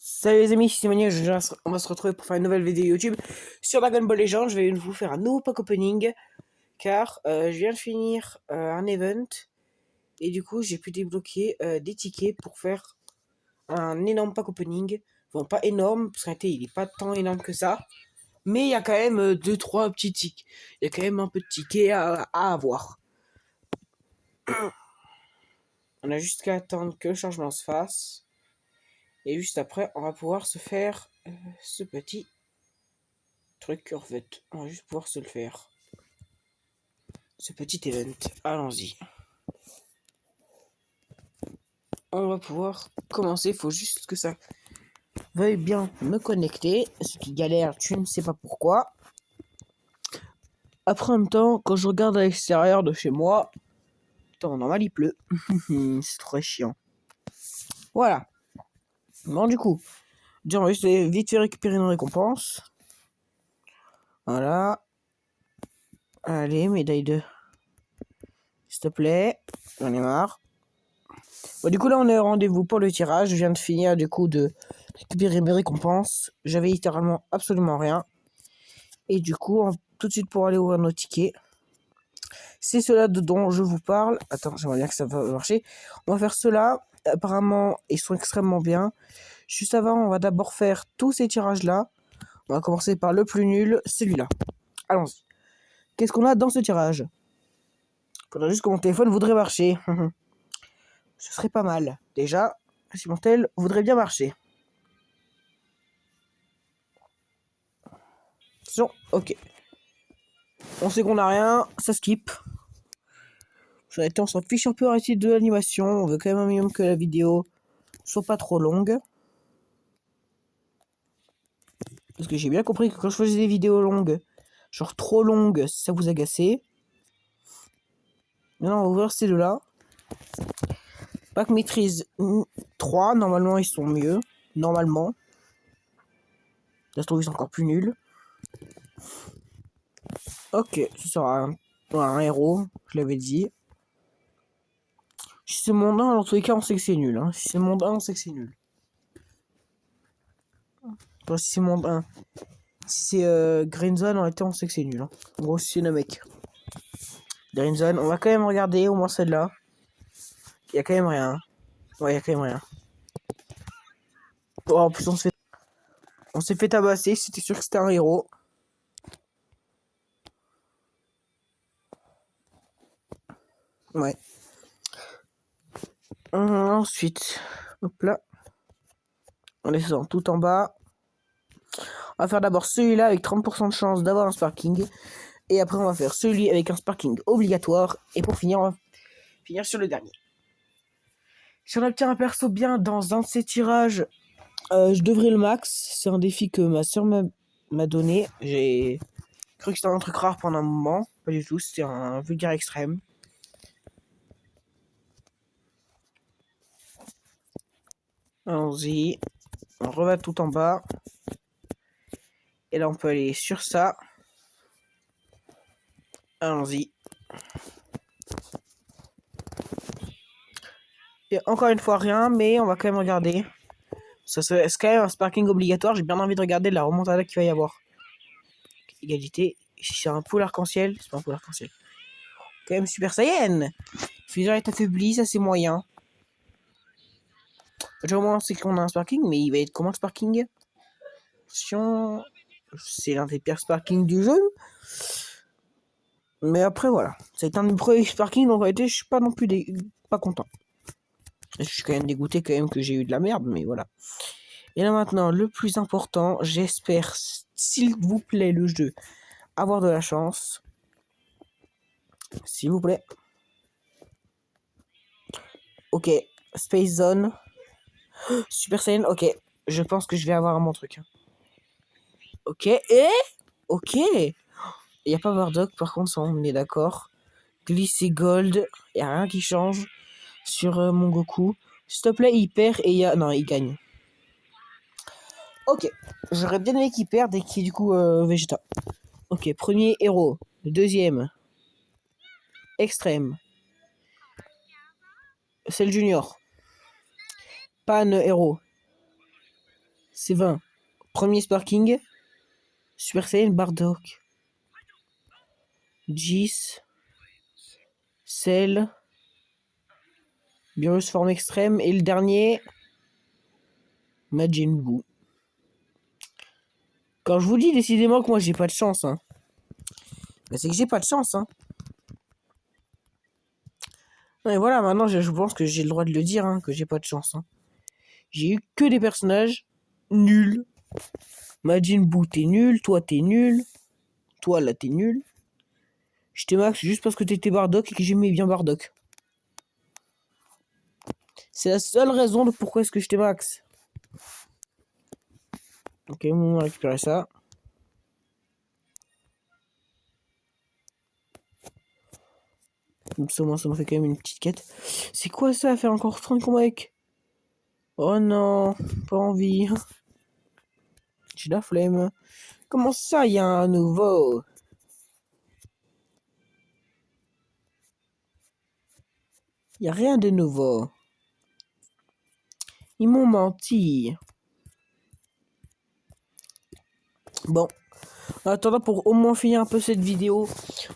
Salut les amis, c'est Manu, on va se retrouver pour faire une nouvelle vidéo YouTube sur Dragon Ball Legends. Je vais vous faire un nouveau pack opening car je viens de finir un event et du coup j'ai pu débloquer des tickets pour faire un énorme pack opening. Bon, pas énorme parce qu'en réalité il est pas tant énorme que ça, mais il y a quand même 2-3 petits tickets. Il y a quand même un peu de tickets à avoir. On a juste qu'à attendre que le changement se fasse. Et juste après, on va pouvoir se faire ce petit truc en fait. On va juste pouvoir se le faire. Ce petit event. Allons-y. On va pouvoir commencer. Il faut juste que ça veuille bien me connecter. Ce qui galère, tu ne sais pas pourquoi. Après, en même temps, quand je regarde à l'extérieur de chez moi, temps normal, il pleut. C'est très chiant. Voilà. Bon, du coup, on va juste vite fait récupérer une récompense. Voilà. Allez, médaille de... S'il te plaît. J'en ai marre. Bon, du coup, là, on est au rendez-vous pour le tirage. Je viens de finir, du coup, de récupérer mes récompenses. J'avais littéralement absolument rien. Et du coup, tout de suite pour aller ouvrir nos tickets. C'est cela dont je vous parle. Attends, j'aimerais bien que ça va marcher. On va faire cela. Apparemment, ils sont extrêmement bien. Juste avant, on va d'abord faire tous ces tirages-là. On va commencer par le plus nul, celui-là. Allons-y. Qu'est-ce qu'on a dans ce tirage? Faudrait juste que mon téléphone voudrait marcher. Ce serait pas mal. Déjà, si mon tel voudrait bien marcher. Ok. On sait qu'on a rien, ça skip. On s'en fiche un peu arrêter de l'animation. On veut quand même un minimum que la vidéo soit pas trop longue. Parce que j'ai bien compris que quand je faisais des vidéos longues, genre trop longues, ça vous agaçait. Maintenant, on va ouvrir ces deux-là. Pack maîtrise 3, normalement ils sont mieux. Normalement. Ça se trouve, ils sont encore plus nuls. Ok, ça sera un héros, je l'avais dit. Si c'est monde 1, dans tous les cas, on sait que c'est nul. Hein. Si c'est monde 1, on sait que c'est nul. Enfin, si c'est monde 1. Si c'est Green Zone, en réalité, on sait que c'est nul. Hein. En gros, si c'est le mec. Green Zone, on va quand même regarder au moins celle-là. Il y a quand même rien. Ouais, il y a quand même rien. Oh, en plus, on s'est fait tabasser. C'était sûr que c'était un héros. Ouais. Ensuite, hop là. On descend tout en bas. On va faire d'abord celui-là avec 30% de chance d'avoir un sparking. Et après, on va faire celui avec un sparking obligatoire. Et pour finir, on va finir sur le dernier. Si on obtient un perso bien dans un de ces tirages, je devrais le max. C'est un défi que ma soeur m'a donné. J'ai cru que c'était un truc rare pendant un moment. Pas du tout, c'était un vulgaire extrême. Allons-y. On revat tout en bas. Et là, on peut aller sur ça. Allons-y. Et encore une fois, rien, mais on va quand même regarder. C'est quand même un sparking obligatoire. J'ai bien envie de regarder la remontada qu'il va y avoir. Égalité. Si c'est un pool arc-en-ciel, c'est pas un pool arc-en-ciel. Quand même Super Saiyan. Freezer est affaibli, ça c'est moyen. Déjà au moins c'est qu'on a un sparking, mais il va être comment le sparking? C'est l'un des pires sparkings du jeu. Mais après voilà. C'est un des premiers sparkings, donc en réalité je suis pas non plus pas content. Je suis quand même dégoûté quand même que j'ai eu de la merde, mais voilà. Et là maintenant, le plus important, j'espère, s'il vous plaît, le jeu, avoir de la chance. S'il vous plaît. Ok, Space Zone. Super Saiyan, ok. Je pense que je vais avoir un bon truc. Ok, ok. Il n'y a pas Bardock, par contre, ça, on est d'accord. Glissé Gold, il n'y a rien qui change sur mon Goku. S'il te plaît, il perd et il y a... Non, il gagne. Ok, j'aurais bien aimé qu'il perde et qu'il y ait du coup Vegeta. Ok, premier héros. Le deuxième, extrême. C'est le junior. Pan héros. c'est 20. Premier Sparking. Super Saiyan Bardock. Jis. Cell. Beerus forme extrême. Et le dernier. Majin Buu. Quand je vous dis décidément que moi j'ai pas de chance, hein. Bah, c'est que j'ai pas de chance, hein. Et voilà, maintenant je pense que j'ai le droit de le dire, hein, que j'ai pas de chance, hein. J'ai eu que des personnages nuls. Majin Buu, t'es nul. Toi, t'es nul. Toi, là, t'es nul. Je t'ai max juste parce que t'étais Bardock et que j'aimais bien Bardock. C'est la seule raison de pourquoi est-ce que je t'ai max. Ok, on va récupérer ça. Comme ça, moi, ça me fait quand même une petite quête. C'est quoi ça, faire encore 30 combats avec... Oh non, pas envie. J'ai la flemme. Comment ça, il y a un nouveau? Il y a rien de nouveau. Ils m'ont menti. Bon. En attendant, pour au moins finir un peu cette vidéo,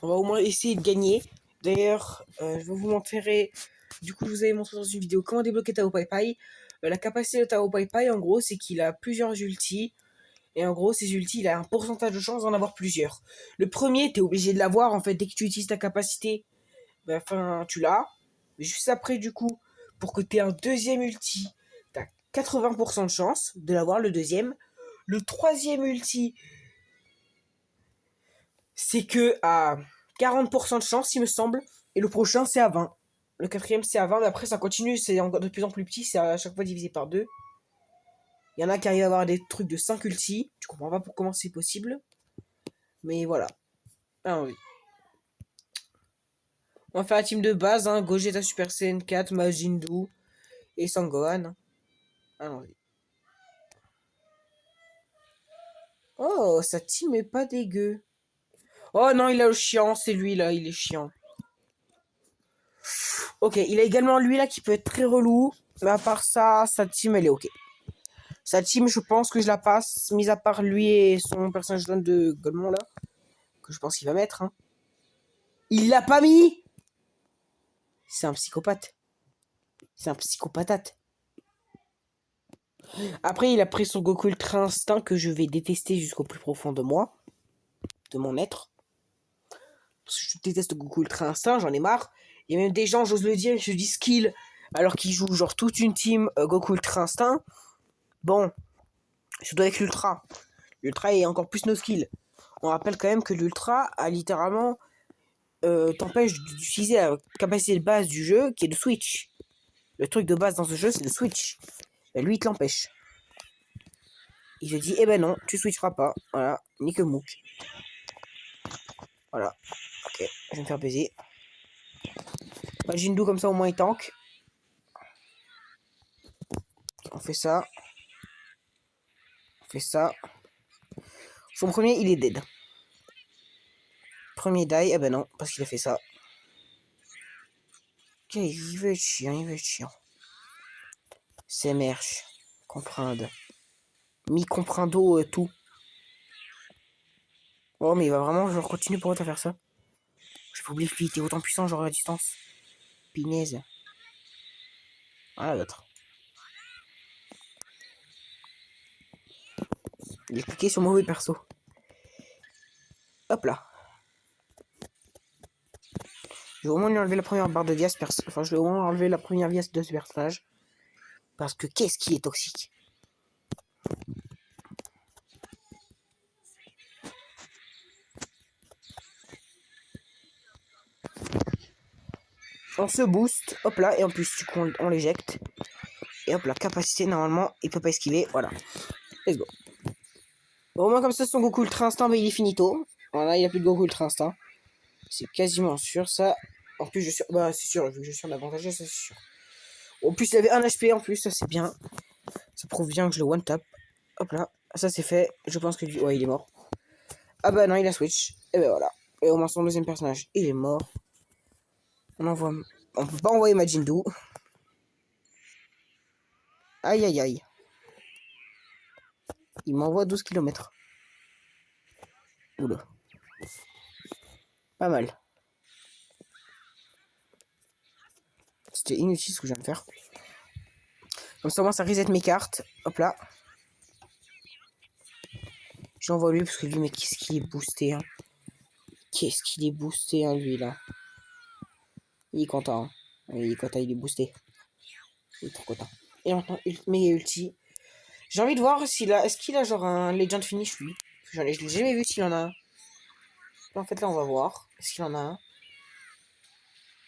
on va au moins essayer de gagner. D'ailleurs, je vais vous montrer... Du coup, je vous avais montré dans une vidéo comment débloquer Tao Pai Pai. La capacité de Tao Pai Pai, en gros, c'est qu'il a plusieurs ultis. Et en gros, ces ultis, il a un pourcentage de chance d'en avoir plusieurs. Le premier, t'es obligé de l'avoir, en fait, dès que tu utilises ta capacité, ben, enfin, tu l'as. Mais juste après, du coup, pour que t'aies un deuxième ulti, t'as 80% de chance de l'avoir, le deuxième. Le troisième ulti, c'est que à 40% de chance, il me semble. Et le prochain, c'est à 20. Le quatrième, c'est à 20. Mais après, ça continue, c'est encore de plus en plus petit. C'est à chaque fois divisé par 2. Il y en a qui arrivent à avoir des trucs de 5 ultis. Tu comprends pas pour comment c'est possible. Mais voilà. Ah oui. On va faire la team de base, hein. Gogeta Super Saiyan 4, Majin Buu et Sangohan. Allons-y. Oh, sa team est pas dégueu. Oh non, il a le chiant, c'est lui là, il est chiant. Ok, il a également lui là qui peut être très relou. Mais à part ça, sa team elle est ok. Sa team, je pense que je la passe, mis à part lui et son personnage de Golemon là. Que je pense qu'il va mettre. Hein. Il l'a pas mis. C'est un psychopathe. C'est un psychopatate. Après, il a pris son Goku Ultra Instinct que je vais détester jusqu'au plus profond de moi. De mon être. Parce que je déteste Goku Ultra Instinct, j'en ai marre. Il y a même des gens, j'ose le dire, je dis skill, alors qu'ils jouent genre toute une team Goku Ultra Instinct. Bon, surtout avec l'Ultra. L'Ultra est encore plus no skill. On rappelle quand même que l'Ultra a littéralement t'empêche d'utiliser la capacité de base du jeu qui est le switch. Le truc de base dans ce jeu, c'est le switch. Et lui, il te l'empêche. Il te dit, eh ben non, tu switcheras pas. Voilà, nique mouk. Voilà. Ok, je vais me faire baiser. Majin Buu comme ça, au moins, il tank. On fait ça. On fait ça. Son premier, il est dead. Premier die, eh ben non, parce qu'il a fait ça. Ok, il veut être chiant, il veut être chiant. C'est merch. Comprendre. Mi comprendo tout. Oh, mais il va vraiment, genre, continuer pour à faire ça. J'ai pas oublié qu'il était autant puissant, genre à distance. Pinaise. Ah, l'autre. Il a cliqué sur mauvais perso. Hop là. Je vais au moins lui enlever la première barre de vie à ce personnage. Enfin, je vais au moins enlever la première vie de ce personnage. Parce que qu'est-ce qui est toxique? On se booste. Hop là. Et en plus, du coup, on l'éjecte. Et hop là. Capacité, normalement, il peut pas esquiver. Voilà. Let's go. Bon, au moins, comme ça, son Goku Ultra Instinct, bah, il est finito. Voilà, il a plus de Goku Ultra Instinct. C'est quasiment sûr, ça. En plus, je suis... Bah, c'est sûr, vu que je suis en avantage, ça, c'est sûr. En plus, il avait un HP en plus, ça, c'est bien. Ça prouve bien que je le one-tap. Hop là. Ça, c'est fait. Je pense que lui... Ouais, il est mort. Ah bah non, il a switch. Et ben voilà. Et au moins, son deuxième personnage, il est mort. On envoie... On peut pas envoyer Majin Buu. Aïe, aïe, aïe. Il m'envoie 12 km. Oula. Pas mal. C'était inutile ce que je viens de faire. Comme ça, moi, ça reset mes cartes. Hop là. J'envoie lui parce que lui, mais qu'est-ce qu'il est boosté, hein. Qu'est-ce qu'il est boosté, hein, lui, là. Il est content, hein. Il est content, il est boosté. Il est trop content. Et maintenant, méga ulti. J'ai envie de voir s'il a... Est-ce qu'il a genre un Legend Finish, lui? Je l'ai jamais vu s'il en a un. En fait, là, on va voir. Est-ce qu'il en a un?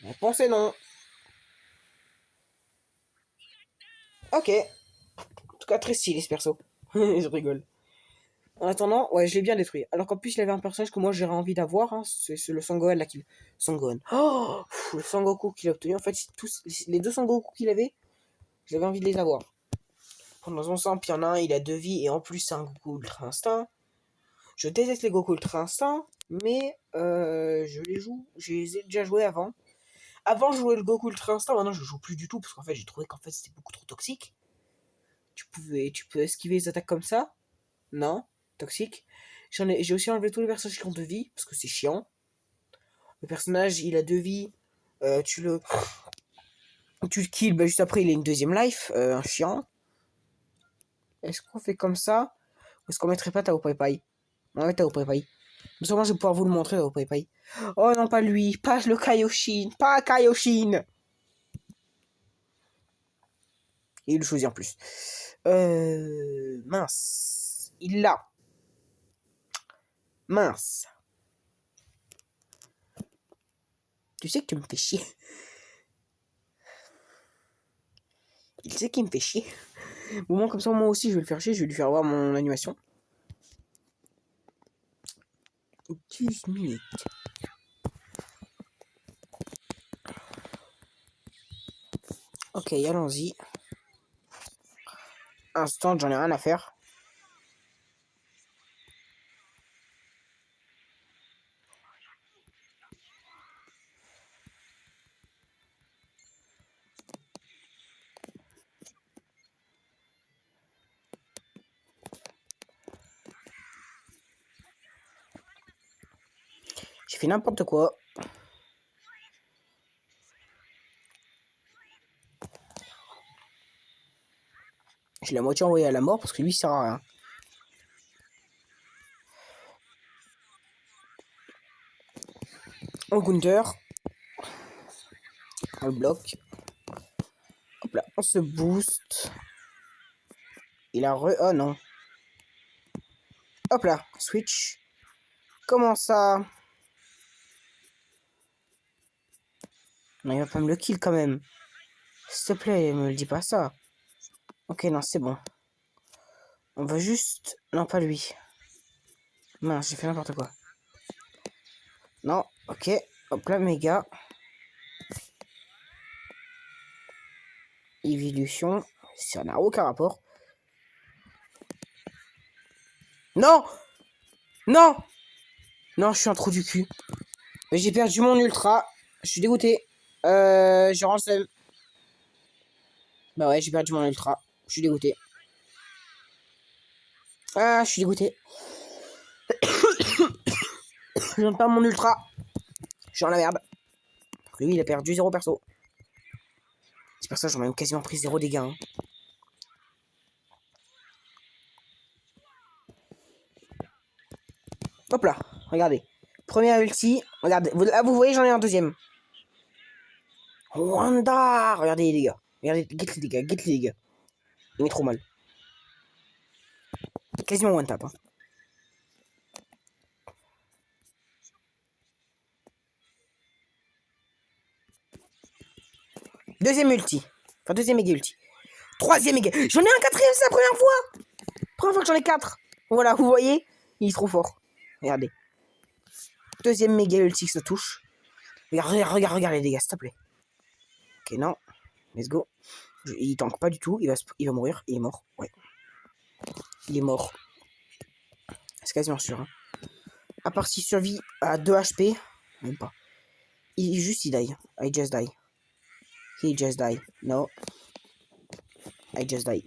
La réponse est non. Ok. En tout cas, très stylé, ce perso. Je rigole. En attendant, ouais, je l'ai bien détruit. Alors qu'en plus, il avait un personnage que moi, j'aurais envie d'avoir. Hein. C'est le Sangohan, là, qui... Sangohan. Oh pff, le Sangoku qu'il a obtenu. En fait, tous, les deux Sangoku qu'il avait, j'avais envie de les avoir. Pendant son sang, puis il y en a un, il a 2 vies. Et en plus, c'est un Goku Ultra Instinct. Je déteste les Goku Ultra Instinct. Mais je les joue. Je les ai déjà joués avant. Avant, je jouais le Goku Ultra Instinct. Maintenant, je joue plus du tout. Parce qu'en fait, j'ai trouvé qu'en fait, c'était beaucoup trop toxique. Tu peux esquiver les attaques comme ça. Non, toxique. J'ai aussi enlevé tous les personnages qui ont 2 vies, parce que c'est chiant. Le personnage, il a 2 vies. Tu le kills, bah, juste après, il a une deuxième life. Un chiant. Est-ce qu'on fait comme ça? Ou est-ce qu'on mettrait pas Tao Pai Pai? On va mettre Tao Pai Pai. Comme ça, moi, je vais pouvoir vous le montrer, Tao Pai Pai. Oh non, pas lui. Pas le Kaioshin. Pas Kaioshin. Et il le choisit en plus. Mince. Il l'a. Mince. Tu sais que tu me fais chier. Il sait qu'il me fait chier. Au moins, comme ça, moi aussi, je vais le faire chier. Je vais lui faire voir mon animation. 10 minutes. Ok, allons-y. Instant, j'en ai rien à faire. J'ai fait n'importe quoi. Je l'ai à moitié envoyé à la mort parce que lui, il sert à rien. On Gunther. On le bloque. Hop là, on se booste. Il a Oh non. Hop là, switch. Comment ça? Non, il va pas me le kill quand même. S'il te plaît, me le dis pas ça. Ok, non, c'est bon. On va juste... Non, pas lui. Mince, j'ai fait n'importe quoi. Non, ok. Hop là, méga. Évolution. Ça n'a aucun rapport. Non! Non! Non, je suis un trou du cul. J'ai perdu mon ultra. Je suis dégoûté. Je rends le seum. Bah ouais, j'ai perdu mon ultra. Je suis dégoûté. Ah, je suis dégoûté. Je donne pas mon ultra. Je suis dans la merde. Lui, il a perdu 0 perso. C'est pour ça que j'en ai même quasiment pris 0 dégâts. Hein. Hop là, regardez. Première ulti. Regardez. Là, vous voyez, j'en ai un deuxième. Wanda! Regardez les dégâts. Regardez, get les dégâts, get les dégâts. Il est trop mal. Quasiment one tap. Hein. Deuxième ulti. Enfin, deuxième méga ulti. Troisième méga. J'en ai un quatrième, c'est la première fois. Première fois que j'en ai 4. Voilà, vous voyez. Il est trop fort. Regardez. Deuxième méga ulti, ça touche. Regarde les dégâts, s'il te plaît. Ok, non. Let's go. Il tank pas du tout. Il va mourir. Il est mort. Ouais. Il est mort. C'est quasiment sûr. Hein. À part s'il survit à 2 HP. Même pas. Il die. I just die. He just die. No. I just die.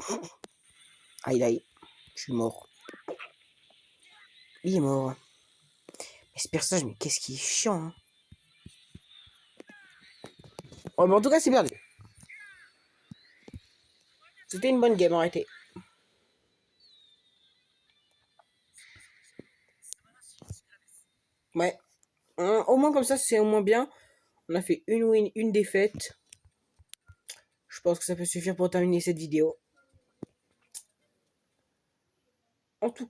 I die. Je suis mort. Il est mort. Mais ce personnage, mais qu'est-ce qui est chiant. Hein. Oh, mais en tout cas, c'est perdu. C'était une bonne game, arrêtez. Ouais. Au moins, comme ça, c'est au moins bien. On a fait une win, une défaite. Je pense que ça peut suffire pour terminer cette vidéo. En tout